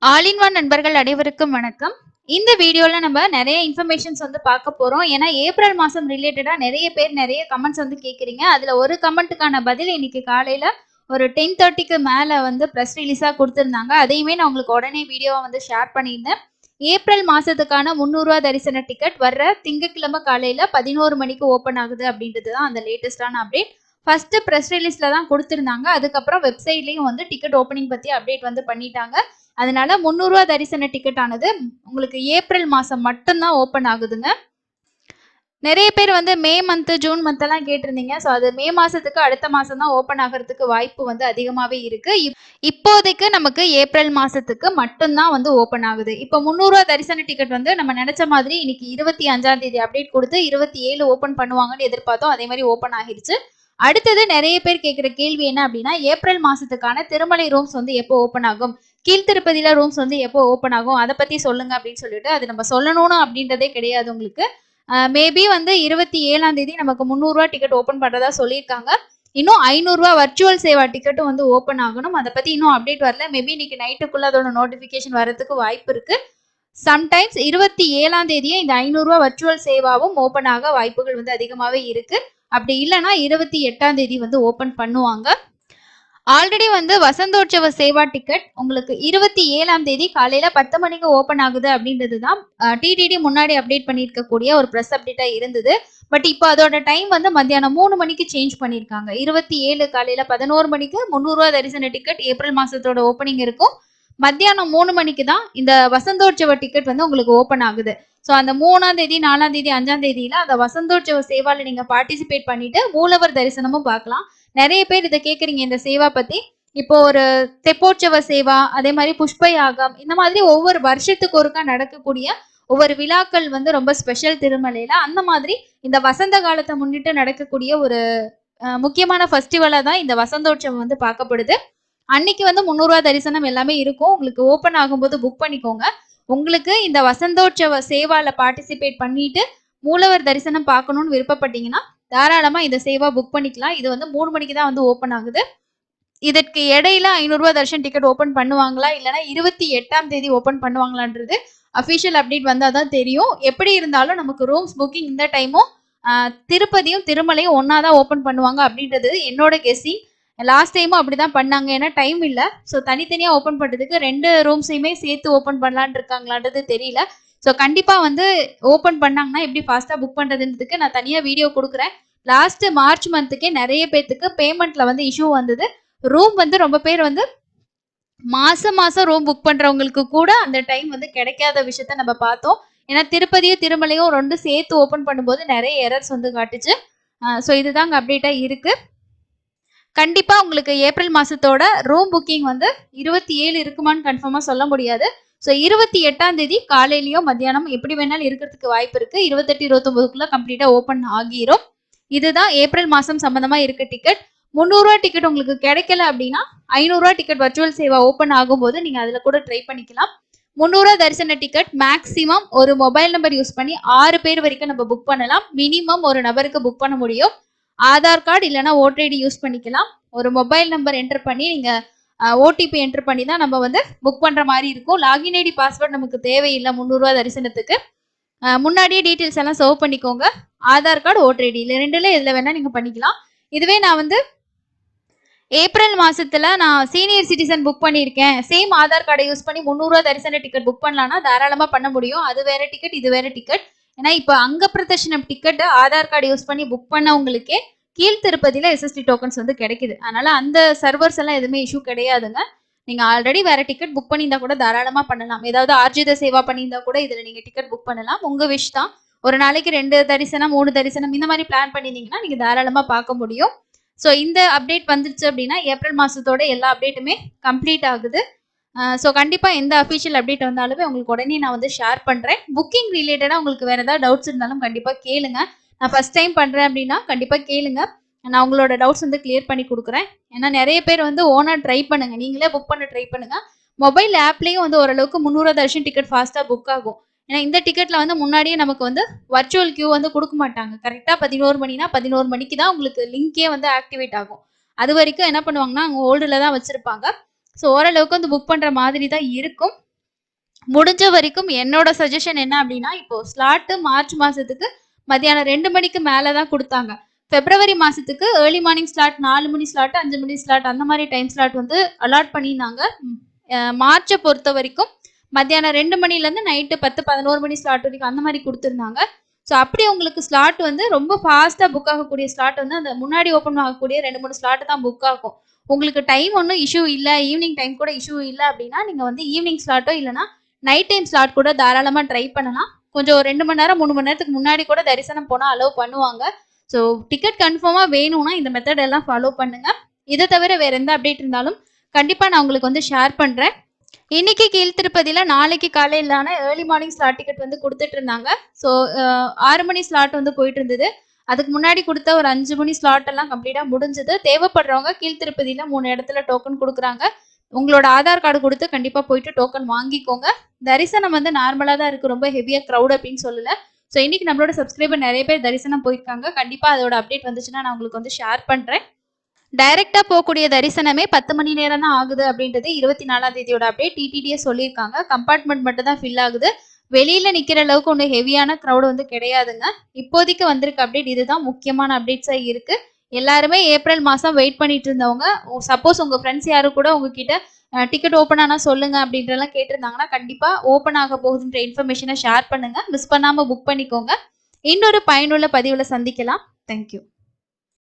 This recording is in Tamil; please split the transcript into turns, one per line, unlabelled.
ஆல் இன் ஒன் நண்பர்கள் அனைவருக்கும் வணக்கம். இந்த வீடியோல நம்ம நிறைய இன்ஃபர்மேஷன்ஸ் பார்க்க போறோம். ஏன்னா ஏப்ரல் மாசம் ரிலேட்டடா நிறைய பேர் நிறைய கமெண்ட்ஸ் கேட்குறீங்க. அதுல ஒரு கமெண்ட்டுக்கான பதில் இன்னைக்கு காலையில ஒரு 10:30க்கு மேல பிரஸ் ரிலீஸா கொடுத்திருந்தாங்க. அதையுமே நான் உங்களுக்கு உடனே வீடியோவா ஷேர் பண்ணியிருந்தேன். ஏப்ரல் மாசத்துக்கான 300 தரிசன டிக்கெட் வர்ற திங்கட்கிழமை காலையில 11 மணிக்கு ஓபன் ஆகுது அப்படின்றது தான் அந்த லேட்டஸ்டான அப்டேட். ஃபர்ஸ்ட் பிரஸ் ரிலீஸ்ல தான் கொடுத்திருந்தாங்க. அதுக்கப்புறம் வெப்சைட்லயும் டிக்கெட் ஓப்பனிங் பத்தி அப்டேட் பண்ணிட்டாங்க. அதனால 300 தரிசன டிக்கெட் ஆனது உங்களுக்கு ஏப்ரல் மாசம் மட்டும்தான் ஓபன் ஆகுதுங்க. நிறைய பேர் மே மந்த் ஜூன் மந்த் எல்லாம் கேட்டிருந்தீங்க. ஸோ அது மே மாசத்துக்கு அடுத்த மாசம் தான் ஓபன் ஆகிறதுக்கு வாய்ப்பு அதிகமாவே இருக்கு. இப்போதைக்கு நமக்கு ஏப்ரல் மாசத்துக்கு மட்டும்தான் ஓபன் ஆகுது. இப்போ 300 தரிசன டிக்கெட் நம்ம நினைச்ச மாதிரி இன்னைக்கு 25ஆம் தேதி அப்டேட் கொடுத்து 27 ஓபன் பண்ணுவாங்கன்னு எதிர்பார்த்தோம். அதே மாதிரி ஓபன் ஆகிருச்சு. அடுத்தது நிறைய பேர் கேட்கிற கேள்வி என்ன அப்படின்னா, ஏப்ரல் மாசத்துக்கான திருமலை ரூம்ஸ் எப்போ ஓபன் ஆகும், கீழ்த்திருப்பதியில ரூம்ஸ் எப்போ ஓபன் ஆகும், அதை பத்தி சொல்லுங்க அப்படின்னு சொல்லிட்டு அது நம்ம சொல்லணும்னு அப்படின்றதே கிடையாது உங்களுக்கு. மேபி 27ஆம் தேதி நமக்கு 300 டிக்கெட் ஓபன் பண்றதா சொல்லியிருக்காங்க. இன்னும் 500 வர்ச்சுவல் சேவா டிக்கெட்டும் ஓபன் ஆகணும். அதை பத்தி இன்னும் அப்டேட் வரல. மேபி இன்னைக்கு நைட்டுக்குள்ள அதோட நோட்டிபிகேஷன் வரதுக்கு வாய்ப்பு இருக்கு. சம்டைம்ஸ் 27ஆம் தேதியே இந்த 500 வர்ச்சுவல் சேவாவும் ஓபன் ஆக வாய்ப்புகள் அதிகமாவே இருக்கு. அப்படி இல்லைன்னா 28ஆம் தேதி ஓபன் பண்ணுவாங்க. ஆல்ரெடி வசந்தோற்சவ சேவா டிக்கெட் உங்களுக்கு 27ஆம் தேதி காலையில 10 மணிக்கு ஓபன் ஆகுது அப்படின்றது தான் டிடிடி முன்னாடி அப்டேட் பண்ணியிருக்கக்கூடிய ஒரு ப்ரெஸ் அப்டேட்டா இருந்தது. பட் இப்போ அதோட டைம் மத்தியானம் 3 மணிக்கு சேஞ்ச் பண்ணியிருக்காங்க. 27 காலையில 11 மணிக்கு 300 தரிசன டிக்கெட் ஏப்ரல் மாசத்தோட ஓப்பனிங் இருக்கும். மத்தியானம் 3 மணிக்கு தான் இந்த வசந்தோற்சவ டிக்கெட் உங்களுக்கு ஓபன் ஆகுது. ஸோ அந்த 3ஆம் தேதி 4ஆம் தேதி 5ஆம் தேதியில அந்த வசந்தோற்சவ சேவால நீங்க பார்ட்டிசிபேட் பண்ணிட்டு மூலவர் தரிசனமும் பார்க்கலாம். நிறைய பேர் இதை கேட்குறீங்க இந்த சேவா பத்தி. இப்போ ஒரு தெப்போற்சவ சேவா, அதே மாதிரி புஷ்ப யாகம், இந்த மாதிரி ஒவ்வொரு வருஷத்துக்கு ஒருக்கா நடக்கக்கூடிய ஒவ்வொரு விழாக்கள் ரொம்ப ஸ்பெஷல் திருமலையில. அந்த மாதிரி இந்த வசந்த காலத்தை முன்னிட்டு நடக்கக்கூடிய ஒரு முக்கியமான ஃபெஸ்டிவலா தான் இந்த வசந்தோற்சவம் பார்க்கப்படுது. அன்னைக்கு 300 தரிசனம் எல்லாமே இருக்கும். உங்களுக்கு ஓபன் ஆகும்போது புக் பண்ணிக்கோங்க. உங்களுக்கு இந்த வசந்தோற்சவ சேவால பார்ட்டிசிபேட் பண்ணிட்டு மூலவர் தரிசனம் பார்க்கணும்னு விருப்பப்பட்டீங்கன்னா தாராளமா இந்த சேவா புக் பண்ணிக்கலாம். இது 3 மணிக்கு தான் ஓபன் ஆகுது. இதற்கு இடையில 500 தர்ஷன் டிக்கெட் ஓபன் பண்ணுவாங்களா இல்லைன்னா 28ஆம் தேதி ஓபன் பண்ணுவாங்களான்றது அபிஷியல் அப்டேட் வந்தாதான் தெரியும். எப்படி இருந்தாலும் நமக்கு ரூம்ஸ் புக்கிங் இந்த டைமும் திருப்பதியும் திருமலையும் ஒன்னாதான் ஓபன் பண்ணுவாங்க அப்படின்றது என்னோட கெஸ்ஸிங். லாஸ்ட் டைமும் அப்படிதான் பண்ணாங்க. ஏன்னா டைம் இல்லை. ஸோ தனித்தனியாக ஓப்பன் பண்ணுறதுக்கு 2 ரூம்ஸையுமே சேர்த்து ஓப்பன் பண்ணலான் இருக்காங்களான்றது தெரியல. ஸோ கண்டிப்பாக ஓப்பன் பண்ணாங்கன்னா எப்படி ஃபாஸ்ட்டாக புக் பண்ணுறதுன்றதுக்கு நான் தனியாக வீடியோ கொடுக்குறேன். லாஸ்ட் மார்ச் மந்த்துக்கே நிறைய பேர்த்துக்கு பேமெண்ட்ல இஷ்யூ வந்தது. ரூம் ரொம்ப பேர் மாசம் ரூம் புக் பண்றவங்களுக்கு கூட அந்த டைம் கிடைக்காத விஷயத்த நம்ம பார்த்தோம். ஏன்னா திருப்பதியும் திருமலையும் 2 சேர்த்து ஓப்பன் பண்ணும்போது நிறைய எரர்ஸ் காட்டுச்சு. ஸோ இதுதாங்க அப்டேட்டா இருக்கு. கண்டிப்பா உங்களுக்கு ஏப்ரல் மாசத்தோட ரூம் புக்கிங் 27 இருக்குமான்னு கன்ஃபார்மா சொல்ல முடியாது. ஸோ 28ஆம் தேதி காலையிலயோ மத்தியானம் எப்படி வேணாலும் இருக்கிறதுக்கு வாய்ப்பு இருக்கு. 28 29க்குள்ள கம்ப்ளீட்டா ஓப்பன் ஆகிரும். இதுதான் ஏப்ரல் மாசம் சம்பந்தமா இருக்க டிக்கெட். 300 டிக்கெட் உங்களுக்கு கிடைக்கல அப்படின்னா 500 டிக்கெட் வர்ச்சுவல் சேவா ஓப்பன் ஆகும்போது நீங்க அதுல கூட ட்ரை பண்ணிக்கலாம். 300 தரிசன டிக்கெட் மேக்சிமம் ஒரு மொபைல் நம்பர் யூஸ் பண்ணி 6 பேர் வரைக்கும் நம்ம புக் பண்ணலாம். மினிமம் ஒரு நபருக்கு புக் பண்ண முடியும். ஆதார் கார்டு இல்லைன்னா ஓட்டர் ஐடி யூஸ் பண்ணிக்கலாம். ஒரு மொபைல் நம்பர் என்டர் பண்ணி நீங்க ஓடிபி என்டர் பண்ணி தான் நம்ம புக் பண்ற மாதிரி இருக்கும். லாகின் ஐடி பாஸ்வேர்ட் நமக்கு தேவையில்லை. 300 தரிசனத்துக்கு முன்னாடியே டீட்டெயில்ஸ் எல்லாம் சர்வ் பண்ணிக்கோங்க. ஆதார் கார்டு ஓட்டர் ஐடி இல்லை ரெண்டுல எதுல வேணா நீங்க பண்ணிக்கலாம். இதுவே நான் ஏப்ரல் மாசத்துல நான் சீனியர் சிட்டிசன் புக் பண்ணியிருக்கேன், சேம் ஆதார் கார்டை யூஸ் பண்ணி 300 தரிசன டிக்கெட் புக் பண்ணலாம்னா தாராளமா பண்ண முடியும். அது வேற டிக்கெட், இது வேற டிக்கெட். ஏன்னா இப்போ அங்க பிரதர்ஷனம் டிக்கெட் ஆதார் கார்டு யூஸ் பண்ணி புக் பண்ணவங்களுக்கே கீழ் திருப்பதியில எஸ்எஸ்டி டோக்கன்ஸ் கிடைக்குது. அதனால அந்த சர்வர்ஸ் எல்லாம் எதுவுமே இஷ்யூ கிடையாதுங்க. நீங்க ஆல்ரெடி வேற டிக்கெட் புக் பண்ணியிருந்தா கூட தாராளமா பண்ணலாம். ஏதாவது ஆர்ஜித சேவா பண்ணியிருந்தா கூட இதுல நீங்க டிக்கெட் புக் பண்ணலாம். உங்க விஷ் தான். ஒரு நாளைக்கு 2 தரிசனம் 3 தரிசனம் இந்த மாதிரி பிளான் பண்ணியிருந்தீங்கன்னா நீங்க தாராளமா பார்க்க முடியும். ஸோ இந்த அப்டேட் வந்துருச்சு அப்படின்னா ஏப்ரல் மாசத்தோட எல்லா அப்டேட்டுமே கம்ப்ளீட் ஆகுது. ஸோ கண்டிப்பாக எந்த அஃபிஷியல் அப்டேட் வந்தாலுமே உங்களுக்கு உடனே நான் ஷேர் பண்ணுறேன். புக்கிங் ரிலேட்டடாக உங்களுக்கு வேறு ஏதாவது டவுட்ஸ் இருந்தாலும் கண்டிப்பாக கேளுங்க. நான் ஃபர்ஸ்ட் டைம் பண்ணுறேன் அப்படின்னா கண்டிப்பாக கேளுங்க. நான் உங்களோட டவுட்ஸ் கிளியர் பண்ணி கொடுக்குறேன். ஏன்னா நிறைய பேர் ஓனாக ட்ரை பண்ணுங்க, நீங்களே புக் பண்ண ட்ரை பண்ணுங்க. மொபைல் ஆப்லேயும் ஓரளவுக்கு 300 தர்ஷன் டிக்கெட் ஃபாஸ்ட்டாக புக் ஆகும். ஏன்னா இந்த டிக்கெட்ல முன்னாடியே நமக்கு வர்ச்சுவல் கியூ கொடுக்க மாட்டாங்க. கரெக்டாக 11 மணினா 11 மணிக்கு தான் உங்களுக்கு லிங்கே ஆக்டிவேட் ஆகும். அது வரைக்கும் என்ன பண்ணுவாங்கன்னா அங்கே ஹோல்டில் தான் வச்சிருப்பாங்க. ஸோ ஓரளவுக்கு புக் பண்ணுற மாதிரி தான் இருக்கும். முடிஞ்ச வரைக்கும் என்னோட சஜஷன் என்ன அப்படின்னா, இப்போ ஸ்லாட் மார்ச் மாசத்துக்கு மதியானம் 2 மணிக்கு மேல தான் குடுத்தாங்க. பிப்ரவரி மாசத்துக்கு ஏர்லி மார்னிங் ஸ்லாட் 4 மணி ஸ்லாட், 5 மணி ஸ்லாட் அந்த மாரி டைம் ஸ்லாட் வந்து அலாட் பண்ணியிருந்தாங்க. மார்ச்ச பொறுத்தவரைக்கும் மத்தியானம் 2 மணிலேருந்து நைட்டு 10, 11 மணி ஸ்லாட் வரைக்கும் அந்த மாரி குடுத்துருந்தாங்க. ஸோ அப்படி உங்களுக்கு ஸ்லாட் வந்து ரொம்ப ஃபாஸ்ட்டா புக் ஆகக்கூடிய ஸ்லாட் வந்து அந்த முன்னாடி ஓப்பன் ஆகக்கூடிய 2, 3 ஸ்லாட் தான் புக் ஆகும். உங்களுக்கு டைம் ஒண்ணும் இஷ்யூ இல்ல, ஈவினிங் டைம் கூட இஷ்யூ இல்ல அப்படின்னா, நீங்க வந்து ஈவினிங் ஸ்லாட்டோ இல்லன்னா நைட் டைம் ஸ்லாட் கூட தாராளமா ட்ரை பண்ணலாம். கொஞ்சம் ஒரு 2 மணி நேரம், 3 மணி நேரத்துக்கு முன்னாடி கூட தரிசனம் போனா அலோவ் பண்ணுவாங்க. ஸோ டிக்கெட் கன்ஃபார்மா வேணும்னா இந்த மெத்தட் எல்லாம் ஃபாலோ பண்ணுங்க. இத தவிர வேற எந்த அப்டேட் இருந்தாலும் கண்டிப்பா நான் உங்களுக்கு வந்து ஷேர் பண்றேன். இன்னைக்கு கீழ்த்திருப்பதில நாளைக்கு காலையிலான ஏர்லி மார்னிங் ஸ்லாட் டிக்கெட் வந்து குடுத்துட்டு இருந்தாங்க. ஸோ 6 மணி ஸ்லாட் வந்து போயிட்டு இருந்தது. அதுக்கு முன்னாடி குடுத்த ஒரு 5 மணி ஸ்லாட் எல்லாம் கம்ப்ளீட்டா முடிஞ்சது. தேவைப்படுறவங்க கீழ்த்திருப்பதில 3 இடத்துல டோக்கன் குடுக்குறாங்க. உங்களோட ஆதார் கார்டு குடுத்து கண்டிப்பா போயிட்டு டோக்கன் வாங்கிக்கோங்க. தரிசனம் வந்து நார்மலா தான் இருக்கு. ரொம்ப ஹெவியா கிரவுட் அப்படின்னு சொல்லல. ஸோ இன்னைக்கு நம்மளோட சப்ஸ்கிரைபர் நெறைய பேர் தரிசனம் போயிருக்காங்க. கண்டிப்பா அதோட அப்டேட் வந்துச்சுன்னா நான் உங்களுக்கு வந்து ஷேர் பண்றேன். டைரக்டா போகக்கூடிய தரிசனமே 10 மணி நேரம் தான் ஆகுது அப்படின்றது 24ஆம் தேதியோட அப்டேட் டிடிடிஎஸ் சொல்லியிருக்காங்க. கம்பார்ட்மெண்ட் மட்டும் தான் ஃபில் ஆகுது. வெளியில நிக்கிற அளவுக்கு ஒன்றும் ஹெவியான க்ரௌட் வந்து கிடையாதுங்க. இப்போதைக்கு வந்திருக்க அப்டேட் இதுதான் முக்கியமான அப்டேட்ஸா இருக்கு. எல்லாருமே ஏப்ரல் மாசம் வெயிட் பண்ணிட்டு இருந்தவங்க, சப்போஸ் உங்க ஃப்ரெண்ட்ஸ் யாரும் கூட உங்ககிட்ட டிக்கெட் ஓப்பன் ஆனா சொல்லுங்க அப்படின்றலாம் கேட்டிருந்தாங்கன்னா, கண்டிப்பா ஓப்பன் ஆக போகுதுன்ற இன்ஃபர்மேஷனை ஷேர் பண்ணுங்க. மிஸ் பண்ணாம புக் பண்ணிக்கோங்க. இன்னொரு பயனுள்ள பதிவுல சந்திக்கலாம். தேங்க்யூ.